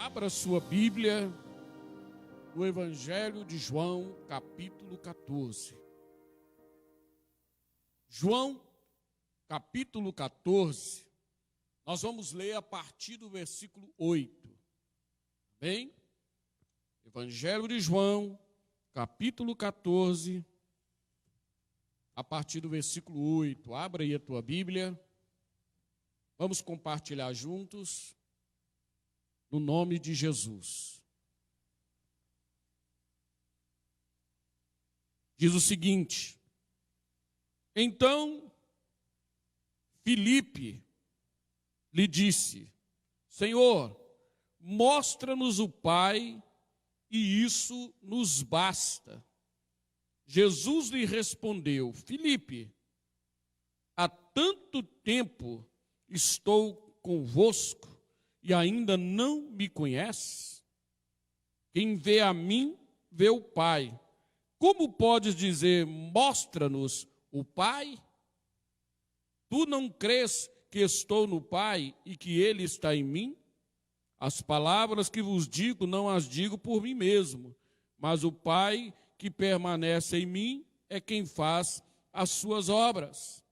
Abra sua Bíblia no Evangelho de João, capítulo 14. João, capítulo 14, nós vamos ler a partir do versículo 8. Bem? Evangelho de João, capítulo 14, a partir do versículo 8. Abra aí a tua Bíblia. Vamos compartilhar juntos, no nome de Jesus. Diz o seguinte: então Filipe lhe disse: Senhor, mostra-nos o Pai, e isso nos basta. Jesus lhe respondeu: Filipe, há tanto tempo estou convosco e ainda não me conheces? Quem vê a mim, vê o Pai. Como podes dizer, mostra-nos o Pai? Tu não crês que estou no Pai e que Ele está em mim? As palavras que vos digo, não as digo por mim mesmo, mas o Pai que permanece em mim é quem faz as suas obras.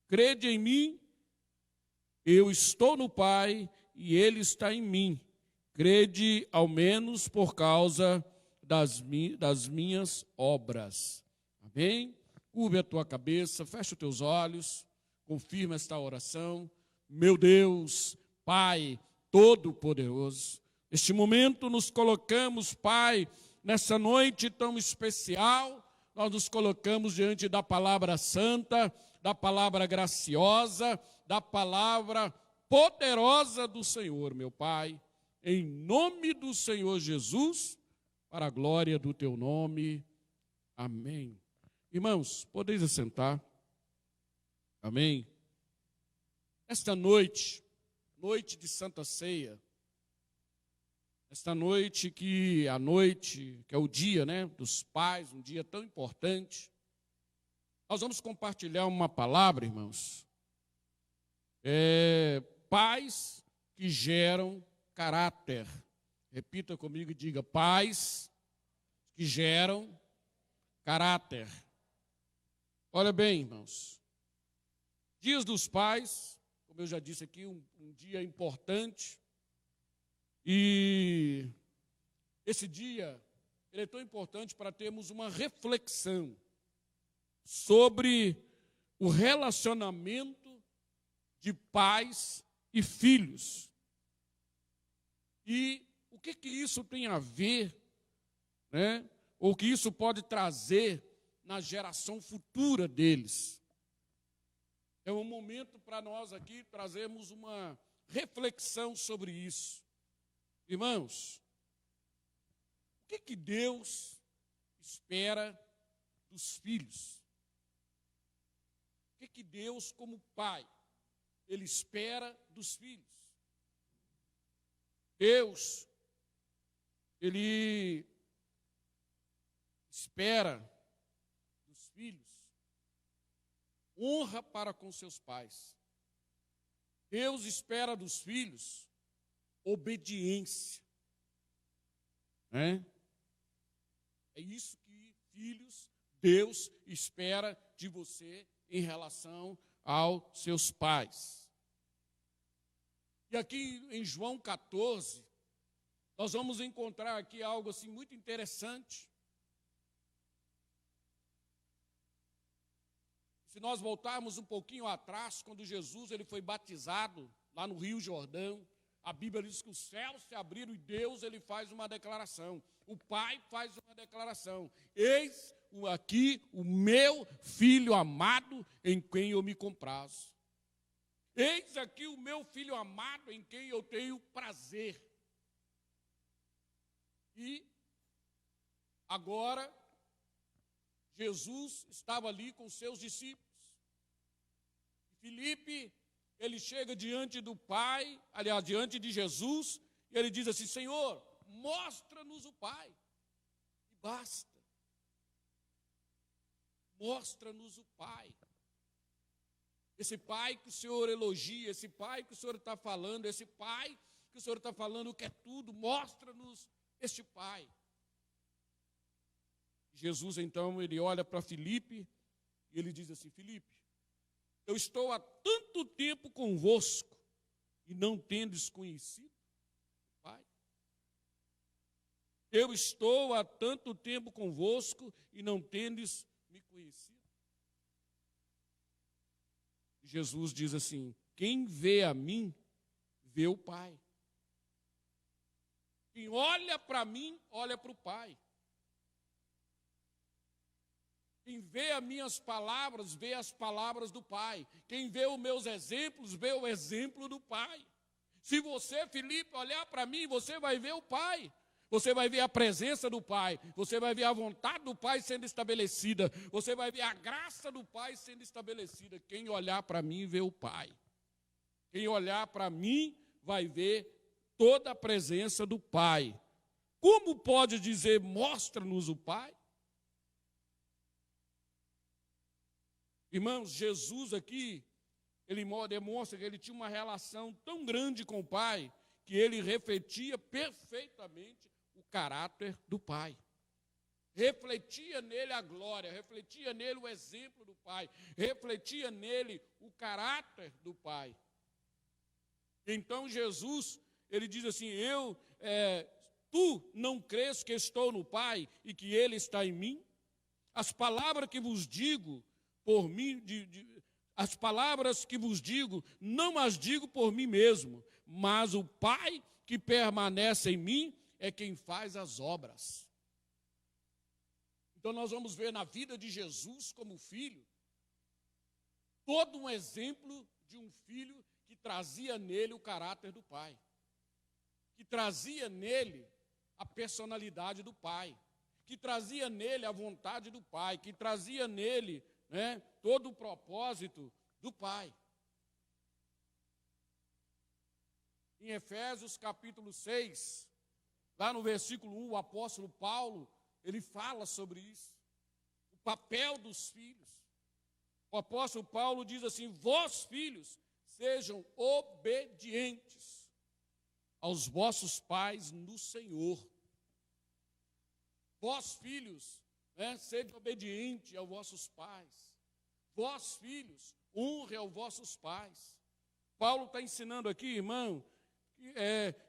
Crede em mim, eu estou no Pai e Ele está em mim. Crede ao menos por causa das minhas obras. Amém? Curve a tua cabeça, fecha os teus olhos, confirma esta oração. Meu Deus, Pai Todo-Poderoso, neste momento nos colocamos, Pai, nessa noite tão especial, nós nos colocamos diante da palavra santa, da palavra graciosa, da palavra poderosa do Senhor, meu Pai, em nome do Senhor Jesus, para a glória do teu nome. Amém. Irmãos, podeis assentar. Amém. Esta noite, noite de Santa Ceia, esta noite que é o dia, dos pais, um dia tão importante, nós vamos compartilhar uma palavra, irmãos, pais que geram caráter. Repita comigo e diga: pais que geram caráter. Olha bem, irmãos, Dias dos Pais, como eu já disse aqui, um dia importante. E esse dia, ele é tão importante para termos uma reflexão sobre o relacionamento de pais e filhos. E o que isso tem a ver, ou o que isso pode trazer na geração futura deles. É um momento para nós aqui trazermos uma reflexão sobre isso. Irmãos, o que Deus espera dos filhos? O que Deus, como pai, Ele espera dos filhos? Deus, Ele espera dos filhos honra para com seus pais. Deus espera dos filhos obediência. É isso que, filhos, Deus espera de você em relação aos seus pais. E aqui em João 14, nós vamos encontrar aqui algo assim muito interessante. Se nós voltarmos um pouquinho atrás, quando Jesus ele foi batizado lá no Rio Jordão, a Bíblia diz que os céus se abriram e Deus ele faz uma declaração. O Pai faz uma declaração: eis aqui o meu filho amado em quem eu me comprazo. Eis aqui o meu filho amado em quem eu tenho prazer. E agora Jesus estava ali com seus discípulos. Filipe, ele chega diante do Pai, aliás, diante de Jesus, e ele diz assim: Senhor, mostra-nos o Pai. E basta. Mostra-nos o Pai. Esse Pai que o Senhor elogia, esse Pai que o Senhor está falando, esse Pai que o Senhor está falando que é tudo, mostra-nos este Pai. Jesus, então, ele olha para Filipe e ele diz assim: Filipe, eu estou há tanto tempo convosco e não tendes conhecido o Pai? Eu estou há tanto tempo convosco e não tendes me conhecido? Jesus diz assim: quem vê a mim, vê o Pai. Quem olha para mim, olha para o Pai. Quem vê as minhas palavras, vê as palavras do Pai. Quem vê os meus exemplos, vê o exemplo do Pai. Se você, Filipe, olhar para mim, você vai ver o Pai. Você vai ver a presença do Pai. Você vai ver a vontade do Pai sendo estabelecida. Você vai ver a graça do Pai sendo estabelecida. Quem olhar para mim, vê o Pai. Quem olhar para mim, vai ver toda a presença do Pai. Como pode dizer, mostra-nos o Pai? Irmãos, Jesus aqui, ele demonstra que ele tinha uma relação tão grande com o Pai, que ele refletia perfeitamente o caráter do Pai. Refletia nele a glória, refletia nele o exemplo do Pai, refletia nele o caráter do Pai. Então Jesus, ele diz assim: tu não crês que estou no Pai e que Ele está em mim? As palavras que vos digo por mim, as palavras que vos digo, não as digo por mim mesmo, mas o Pai que permanece em mim é quem faz as obras. Então nós vamos ver na vida de Jesus como filho, todo um exemplo de um filho que trazia nele o caráter do Pai, que trazia nele a personalidade do Pai, que trazia nele a vontade do Pai, que trazia nele todo o propósito do Pai. Em Efésios capítulo 6, lá no versículo 1, o apóstolo Paulo, ele fala sobre isso, o papel dos filhos. O apóstolo Paulo diz assim: vós, filhos, sejam obedientes aos vossos pais no Senhor. Vós, filhos, sejam obedientes aos vossos pais. Vós, filhos, honre aos vossos pais. Paulo está ensinando aqui, irmão,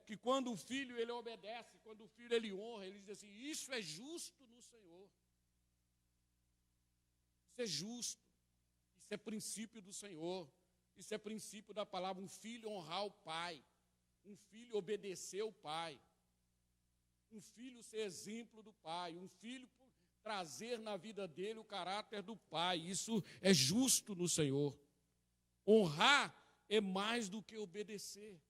que quando o filho ele obedece, quando o filho ele honra, ele diz assim: isso é justo no Senhor. Isso é justo. Isso é princípio do Senhor. Isso é princípio da palavra. Um filho honrar o pai. Um filho obedecer o pai. Um filho ser exemplo do pai. Um filho trazer na vida dele o caráter do pai. Isso é justo no Senhor. Honrar é mais do que obedecer.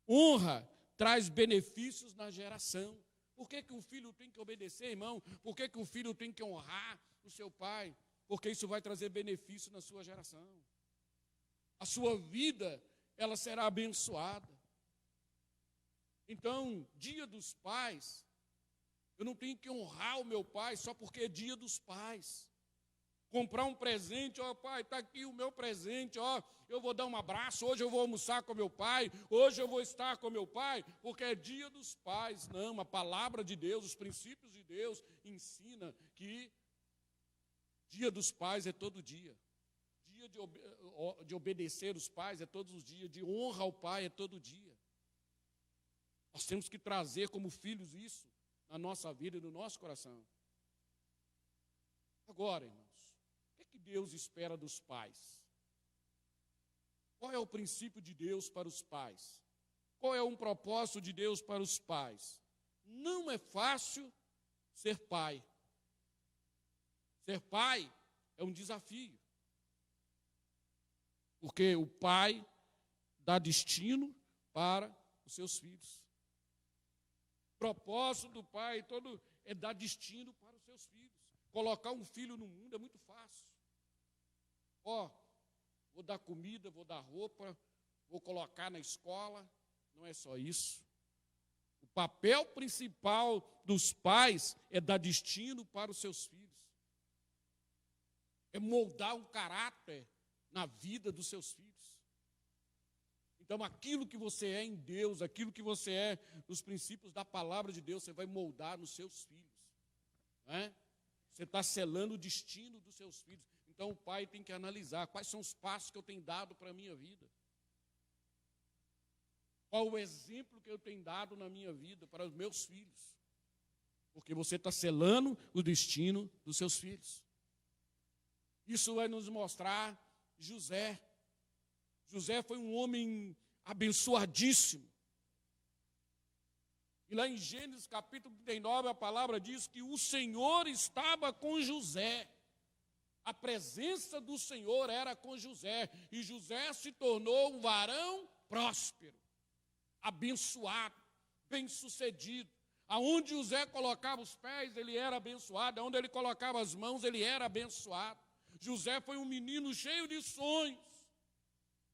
Honra traz benefícios na geração. Por que um filho tem que obedecer, irmão? Por que um filho tem que honrar o seu pai? Porque isso vai trazer benefício na sua geração. A sua vida, ela será abençoada. Então, dia dos pais, eu não tenho que honrar o meu pai só porque é dia dos pais. Comprar um presente, ó pai, está aqui o meu presente, ó, eu vou dar um abraço, hoje eu vou almoçar com meu pai, hoje eu vou estar com meu pai, porque é dia dos pais. Não, a palavra de Deus, os princípios de Deus ensina que dia dos pais é todo dia. Dia de obedecer os pais é todos os dias, de honra ao pai é todo dia. Nós temos que trazer como filhos isso na nossa vida e no nosso coração. Agora, irmãos, o que Deus espera dos pais? Qual é o princípio de Deus para os pais? Qual é um propósito de Deus para os pais? Não é fácil ser pai. Ser pai é um desafio. Porque o pai dá destino para os seus filhos. O propósito do pai todo é dar destino para os seus filhos. Colocar um filho no mundo é muito fácil. Ó, vou dar comida, vou dar roupa, vou colocar na escola. Não é só isso. O papel principal dos pais é dar destino para os seus filhos. É moldar um caráter na vida dos seus filhos. Então, aquilo que você é em Deus, aquilo que você é nos princípios da palavra de Deus, você vai moldar nos seus filhos. Não é? Você está selando o destino dos seus filhos. Então, o pai tem que analisar quais são os passos que eu tenho dado para a minha vida. Qual o exemplo que eu tenho dado na minha vida para os meus filhos. Porque você está selando o destino dos seus filhos. Isso vai nos mostrar José. José foi um homem abençoadíssimo. E lá em Gênesis capítulo 39, a palavra diz que o Senhor estava com José. A presença do Senhor era com José. E José se tornou um varão próspero, abençoado, bem-sucedido. Aonde José colocava os pés, ele era abençoado. Aonde ele colocava as mãos, ele era abençoado. José foi um menino cheio de sonhos.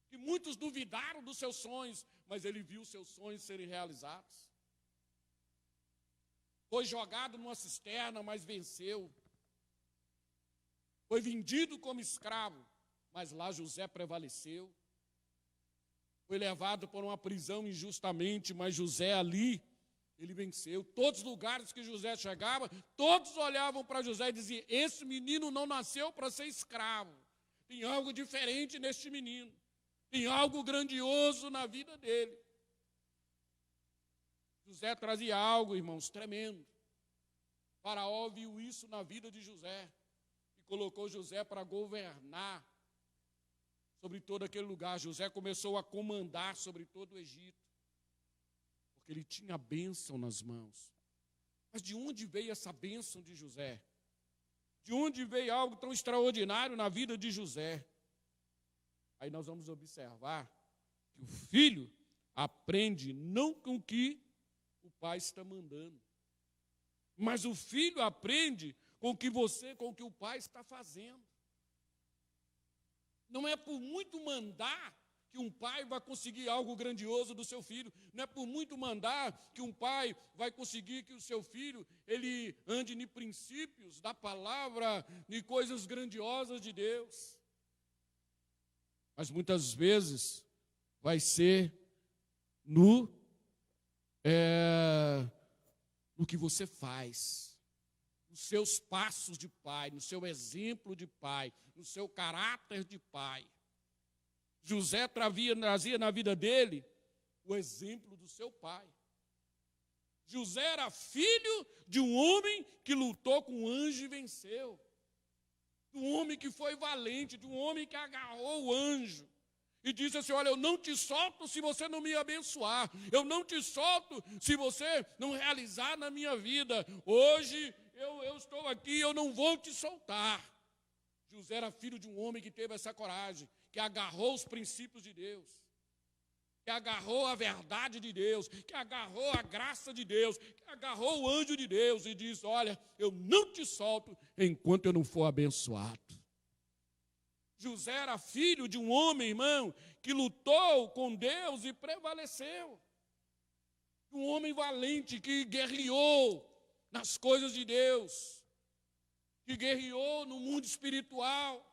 Que muitos duvidaram dos seus sonhos, mas ele viu seus sonhos serem realizados. Foi jogado numa cisterna, mas venceu. Foi vendido como escravo, mas lá José prevaleceu. Foi levado para uma prisão injustamente, mas José ali, ele venceu. Todos os lugares que José chegava, todos olhavam para José e diziam, esse menino não nasceu para ser escravo. Tem algo diferente neste menino. Tem algo grandioso na vida dele. José trazia algo, irmãos, tremendo. O Faraó viu isso na vida de José e colocou José para governar sobre todo aquele lugar. José começou a comandar sobre todo o Egito, porque ele tinha a bênção nas mãos. Mas de onde veio essa bênção de José? De onde veio algo tão extraordinário na vida de José? Aí nós vamos observar que o filho aprende não com o que o pai está mandando, mas o filho aprende com o que o pai está fazendo. Não é por muito mandar que um pai vai conseguir algo grandioso do seu filho. Não é por muito mandar que um pai vai conseguir que o seu filho ele ande em princípios da palavra, em coisas grandiosas de Deus. Mas muitas vezes vai ser no que você faz, nos seus passos de pai, no seu exemplo de pai, no seu caráter de pai. José trazia na vida dele o exemplo do seu pai. José era filho de um homem que lutou com um anjo e venceu. De um homem que foi valente, de um homem que agarrou o anjo e disse assim, olha, eu não te solto se você não me abençoar, eu não te solto se você não realizar na minha vida, hoje eu estou aqui, eu não vou te soltar. José era filho de um homem que teve essa coragem, que agarrou os princípios de Deus, que agarrou a verdade de Deus, que agarrou a graça de Deus, que agarrou o anjo de Deus e disse, olha, eu não te solto enquanto eu não for abençoado. José era filho de um homem, irmão, que lutou com Deus e prevaleceu. Um homem valente que guerreou nas coisas de Deus, que guerreou no mundo espiritual,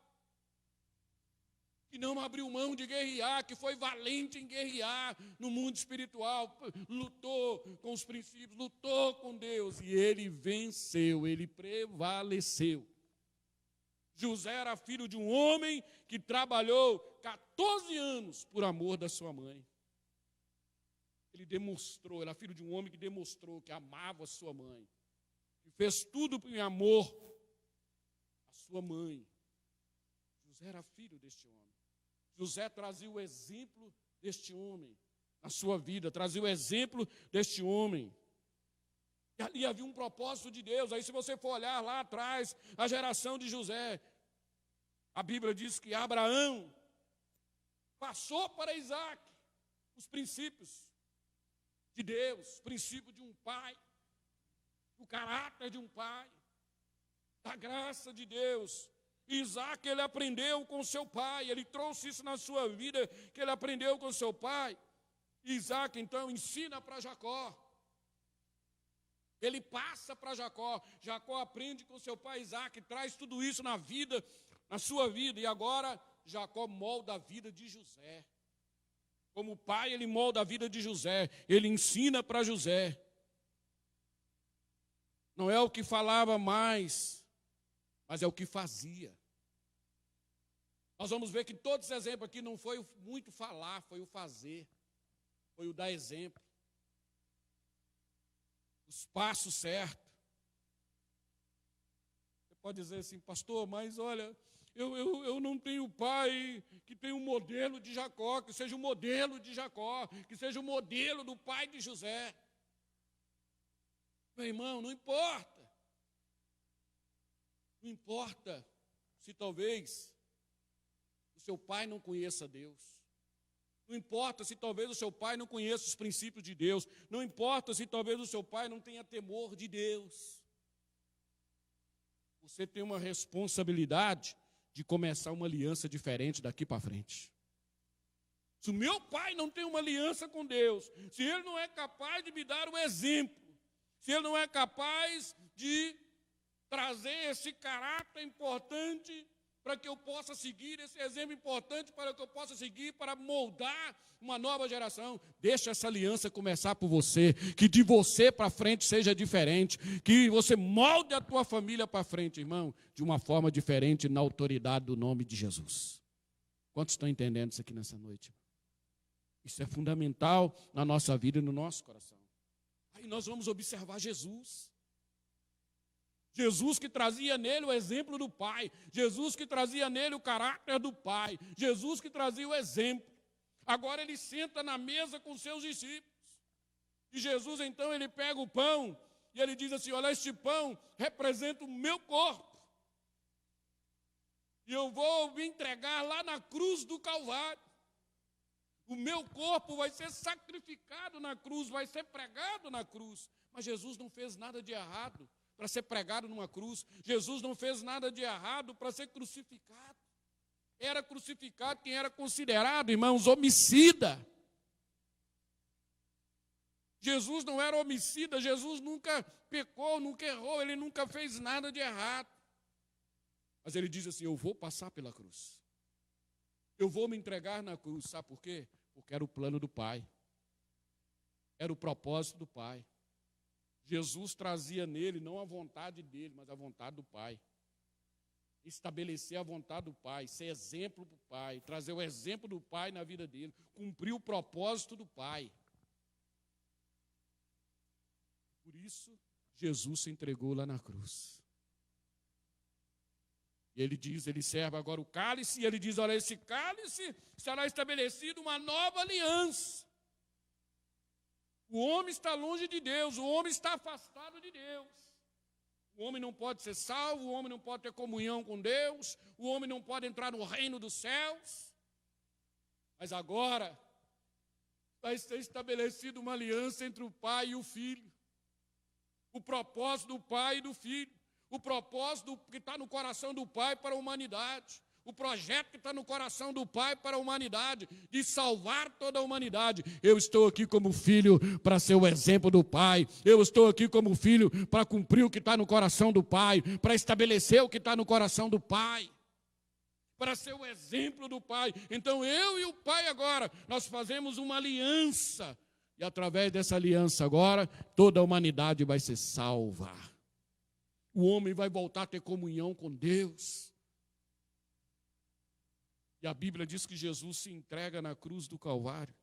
que não abriu mão de guerrear, que foi valente em guerrear no mundo espiritual, lutou com os princípios, lutou com Deus, e ele venceu, ele prevaleceu. José era filho de um homem que trabalhou 14 anos por amor da sua mãe. Ele demonstrou, era filho de um homem que demonstrou que amava a sua mãe, que fez tudo em amor à sua mãe. José era filho deste homem. José trazia o exemplo deste homem na sua vida, trazia o exemplo deste homem. E ali havia um propósito de Deus. Aí se você for olhar lá atrás, a geração de José, a Bíblia diz que Abraão passou para Isaac os princípios de Deus, o princípio de um pai, o caráter de um pai, da graça de Deus. Isaac, ele aprendeu com seu pai, ele trouxe isso na sua vida, que ele aprendeu com seu pai. Isaac, então, ensina para Jacó. Ele passa para Jacó. Jacó aprende com seu pai Isaac, traz tudo isso na vida, na sua vida. E agora, Jacó molda a vida de José. Como pai, ele molda a vida de José, ele ensina para José. Não é o que falava mais, mas é o que fazia. Nós vamos ver que todos os exemplos aqui não foi muito falar, foi o fazer, foi o dar exemplo. Os passos certos. Você pode dizer assim, pastor, mas olha, eu não tenho pai que tenha um modelo de Jacó, que seja o modelo de Jacó, que seja o modelo do pai de José. Meu irmão, não importa. Não importa se talvez o seu pai não conheça Deus. Não importa se talvez o seu pai não conheça os princípios de Deus. Não importa se talvez o seu pai não tenha temor de Deus. Você tem uma responsabilidade de começar uma aliança diferente daqui para frente. Se o meu pai não tem uma aliança com Deus, se ele não é capaz de me dar um exemplo, se ele não é capaz de trazer esse caráter importante para que eu possa seguir, esse exemplo importante para que eu possa seguir, para moldar uma nova geração. Deixa essa aliança começar por você, que de você para frente seja diferente, que você molde a tua família para frente, irmão, de uma forma diferente, na autoridade do nome de Jesus. Quantos estão entendendo isso aqui nessa noite? Isso é fundamental na nossa vida e no nosso coração. Aí nós vamos observar Jesus. Jesus que trazia nele o exemplo do Pai. Jesus que trazia nele o caráter do Pai. Jesus que trazia o exemplo. Agora ele senta na mesa com seus discípulos. E Jesus então ele pega o pão e ele diz assim, olha, este pão representa o meu corpo. E eu vou me entregar lá na cruz do Calvário. O meu corpo vai ser sacrificado na cruz, vai ser pregado na cruz. Mas Jesus não fez nada de errado para ser pregado numa cruz. Jesus não fez nada de errado para ser crucificado. Era crucificado quem era considerado, irmãos, homicida. Jesus não era homicida, Jesus nunca pecou, nunca errou, ele nunca fez nada de errado. Mas ele diz assim, eu vou passar pela cruz. Eu vou me entregar na cruz, sabe por quê? Porque era o plano do Pai. Era o propósito do Pai. Jesus trazia nele não a vontade dele, mas a vontade do Pai. Estabelecer a vontade do Pai, ser exemplo para o Pai, trazer o exemplo do Pai na vida dele, cumprir o propósito do Pai. Por isso, Jesus se entregou lá na cruz. E ele diz, ele serve agora o cálice, e ele diz, olha, esse cálice será estabelecido uma nova aliança. O homem está longe de Deus, o homem está afastado de Deus. O homem não pode ser salvo, o homem não pode ter comunhão com Deus, o homem não pode entrar no reino dos céus. Mas agora vai ser estabelecida uma aliança entre o Pai e o Filho. O propósito do Pai e do Filho. O propósito que está no coração do Pai para a humanidade. O projeto que está no coração do Pai para a humanidade, de salvar toda a humanidade. Eu estou aqui como filho para ser o exemplo do Pai. Eu estou aqui como filho para cumprir o que está no coração do Pai, para estabelecer o que está no coração do Pai, para ser o exemplo do Pai. Então eu e o Pai agora, nós fazemos uma aliança. E através dessa aliança agora, toda a humanidade vai ser salva. O homem vai voltar a ter comunhão com Deus. E a Bíblia diz que Jesus se entrega na cruz do Calvário.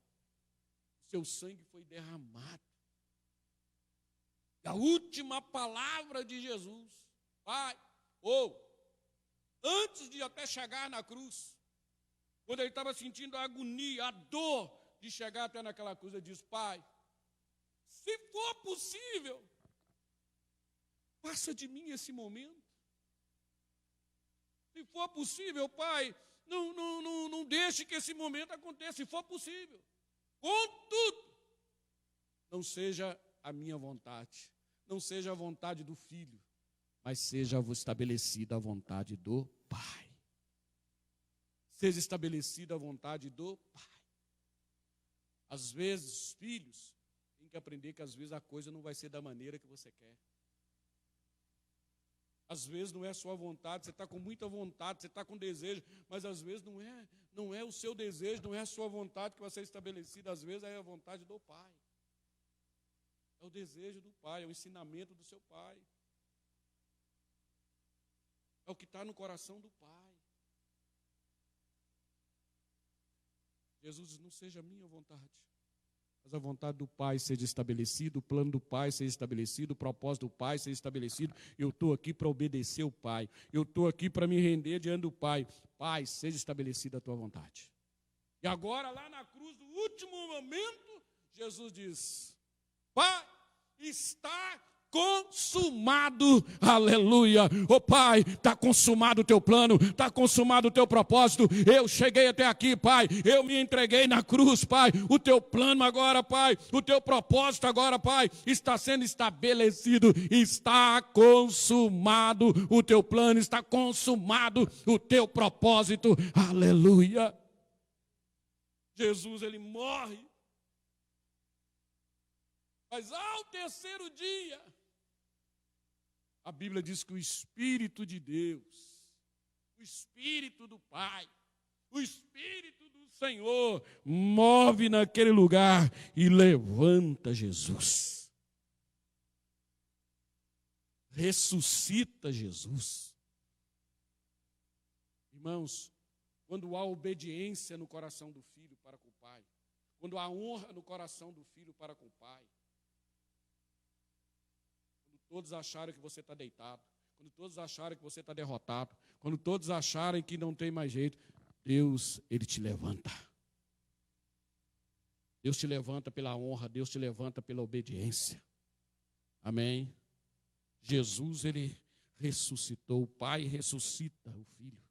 Seu sangue foi derramado. E a última palavra de Jesus, Pai, antes de até chegar na cruz, quando ele estava sentindo a agonia, a dor de chegar até naquela cruz, ele diz, Pai, se for possível, passa de mim esse momento. Se for possível, Pai, não deixe que esse momento aconteça, se for possível. Contudo, não seja a minha vontade, não seja a vontade do Filho, mas seja estabelecida a vontade do Pai. Seja estabelecida a vontade do Pai. Às vezes, os filhos têm que aprender que às vezes a coisa não vai ser da maneira que você quer. Às vezes não é a sua vontade, você está com muita vontade, você está com desejo, mas às vezes não é o seu desejo, não é a sua vontade que vai ser estabelecida, às vezes é a vontade do Pai. É o desejo do Pai, é o ensinamento do seu Pai. É o que está no coração do Pai. Jesus diz, não seja a minha vontade, mas a vontade do Pai seja estabelecida, o plano do Pai seja estabelecido, o propósito do Pai seja estabelecido. Eu estou aqui para obedecer o Pai. Eu estou aqui para me render diante do Pai. Pai, seja estabelecida a tua vontade. E agora, lá na cruz, no último momento, Jesus diz, Pai, está consumado, aleluia. Ô Pai, está consumado o teu plano, está consumado o teu propósito. Eu cheguei até aqui, Pai, eu me entreguei na cruz, Pai. O teu plano agora, Pai, o teu propósito agora, Pai, está sendo estabelecido, está consumado o teu plano, está consumado o teu propósito, aleluia. Jesus, ele morre, mas ao terceiro dia, a Bíblia diz que o Espírito de Deus, o Espírito do Pai, o Espírito do Senhor move naquele lugar e levanta Jesus. Ressuscita Jesus. Irmãos, quando há obediência no coração do filho para com o Pai, quando há honra no coração do filho para com o Pai, todos acharem que você está deitado, quando todos acharem que você está derrotado, quando todos acharem que não tem mais jeito, Deus, ele te levanta. Deus te levanta pela honra, Deus te levanta pela obediência. Amém? Jesus, ele ressuscitou, o Pai ressuscita o Filho.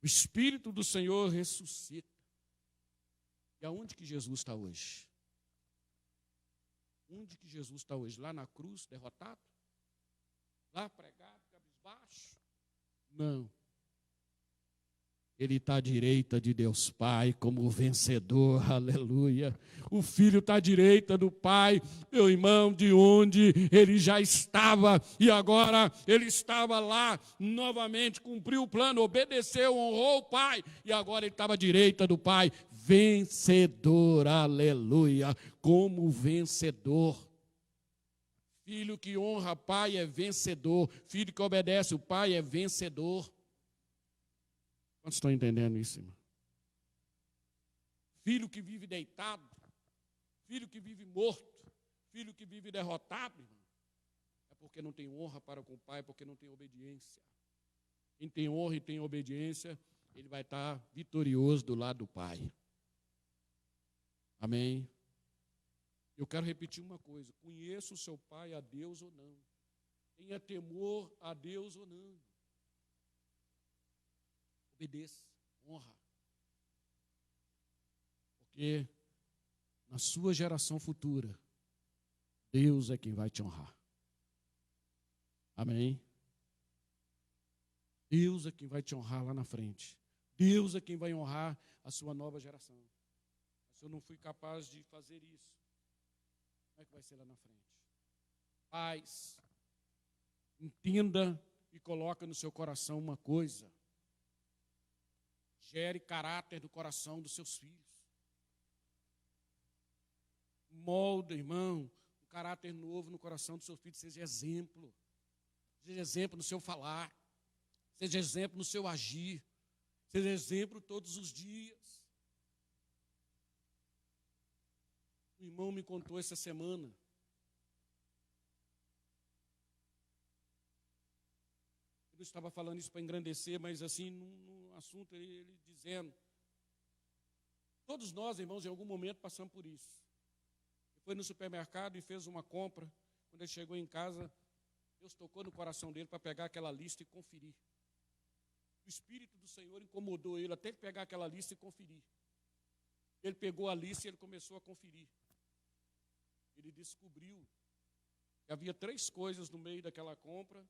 O Espírito do Senhor ressuscita. E aonde que Jesus está hoje? Onde que Jesus está hoje? Lá na cruz, derrotado? Lá pregado, cabisbaixo? Não. Ele está à direita de Deus Pai como vencedor, aleluia. O Filho está à direita do Pai, meu irmão, de onde ele já estava, e agora ele estava lá novamente, cumpriu o plano, obedeceu, honrou o Pai, e agora ele estava à direita do Pai, vencedor, aleluia, como vencedor. Filho que honra pai é vencedor, filho que obedece o pai é vencedor. Quantos estão entendendo isso, irmão? Filho que vive deitado, filho que vive morto, filho que vive derrotado, irmão, é porque não tem honra para com o pai, porque não tem obediência. Quem tem honra e tem obediência, ele vai estar vitorioso do lado do pai. Amém? Eu quero repetir uma coisa, conheça o seu pai, a Deus ou não. Tenha temor a Deus ou não. Obedeça, honra. Porque na sua geração futura, Deus é quem vai te honrar. Amém? Deus é quem vai te honrar lá na frente. Deus é quem vai honrar a sua nova geração. Se eu não fui capaz de fazer isso, como é que vai ser lá na frente? Pais, entenda e coloca no seu coração uma coisa. Gere caráter do coração dos seus filhos. Molda, irmão, um caráter novo no coração dos seus filhos. Seja exemplo. Seja exemplo no seu falar. Seja exemplo no seu agir. Seja exemplo todos os dias. O irmão me contou essa semana. Eu não estava falando isso para engrandecer, mas assim, no assunto, ele dizendo. Todos nós, irmãos, em algum momento passamos por isso. Ele foi no supermercado e fez uma compra. Quando ele chegou em casa, Deus tocou no coração dele para pegar aquela lista e conferir. O Espírito do Senhor incomodou ele até ele pegar aquela lista e conferir. Ele pegou a lista e ele começou a conferir. Ele descobriu que havia 3 coisas no meio daquela compra.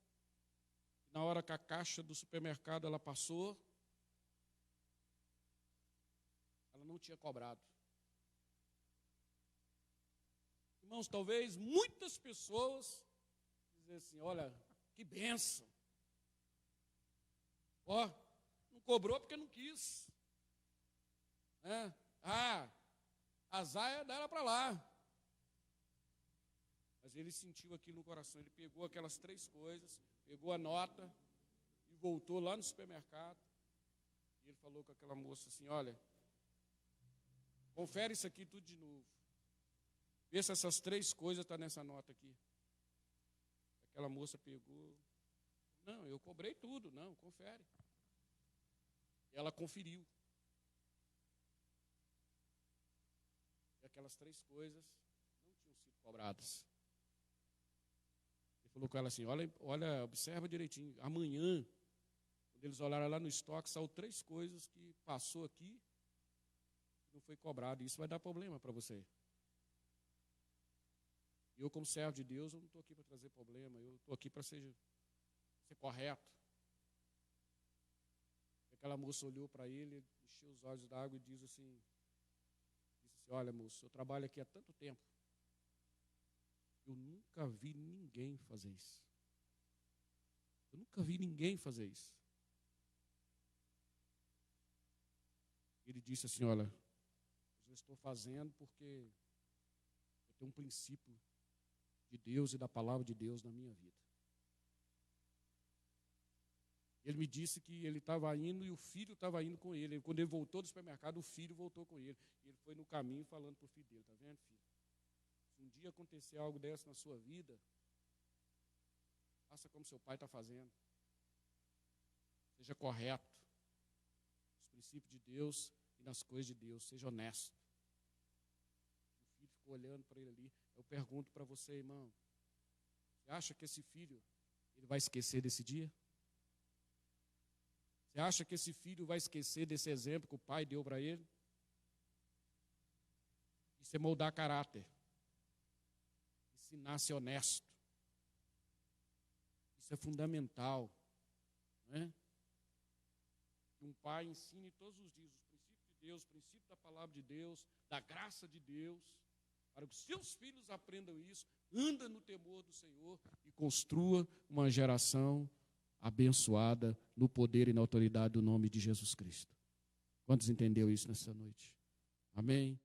Na hora que a caixa do supermercado ela passou, ela não tinha cobrado. Irmãos, talvez muitas pessoas dizem assim, olha, que bênção, Ó, não cobrou porque não quis. Né? Azar é dela para lá. Mas ele sentiu aquilo no coração, ele pegou aquelas 3 coisas, pegou a nota e voltou lá no supermercado. E ele falou com aquela moça assim, olha, confere isso aqui tudo de novo. Vê se essas 3 coisas estão nessa nota aqui. Aquela moça pegou, não, eu cobrei tudo, não, confere. E ela conferiu. E aquelas 3 coisas não tinham sido cobradas. Ele falou com ela assim, olha, observa direitinho, amanhã, quando eles olharam lá no estoque, saiu 3 coisas que passou aqui, não foi cobrado, e isso vai dar problema para você. E eu, como servo de Deus, eu não estou aqui para trazer problema, eu estou aqui para ser correto. E aquela moça olhou para ele, encheu os olhos d'água e disse assim, olha, moço, eu trabalho aqui há tanto tempo, eu nunca vi ninguém fazer isso. Eu nunca vi ninguém fazer isso. Ele disse assim, olha, eu estou fazendo porque eu tenho um princípio de Deus e da palavra de Deus na minha vida. Ele me disse que ele estava indo e o filho estava indo com ele. Quando ele voltou do supermercado, o filho voltou com ele. E ele foi no caminho falando para o filho dele, está vendo, filho? Se um dia acontecer algo desse na sua vida, faça como seu pai está fazendo. Seja correto. Nos princípios de Deus e nas coisas de Deus. Seja honesto. O filho ficou olhando para ele ali. Eu pergunto para você, irmão, você acha que esse filho ele vai esquecer desse dia? Você acha que esse filho vai esquecer desse exemplo que o pai deu para ele? Isso é moldar caráter. Ensinar a ser honesto. Isso é fundamental. Não é? Que um pai ensine todos os dias os princípios de Deus, os princípios da palavra de Deus, da graça de Deus, para que os seus filhos aprendam isso, anda no temor do Senhor e construa uma geração abençoada no poder e na autoridade do nome de Jesus Cristo. Quantos entenderam isso nessa noite? Amém?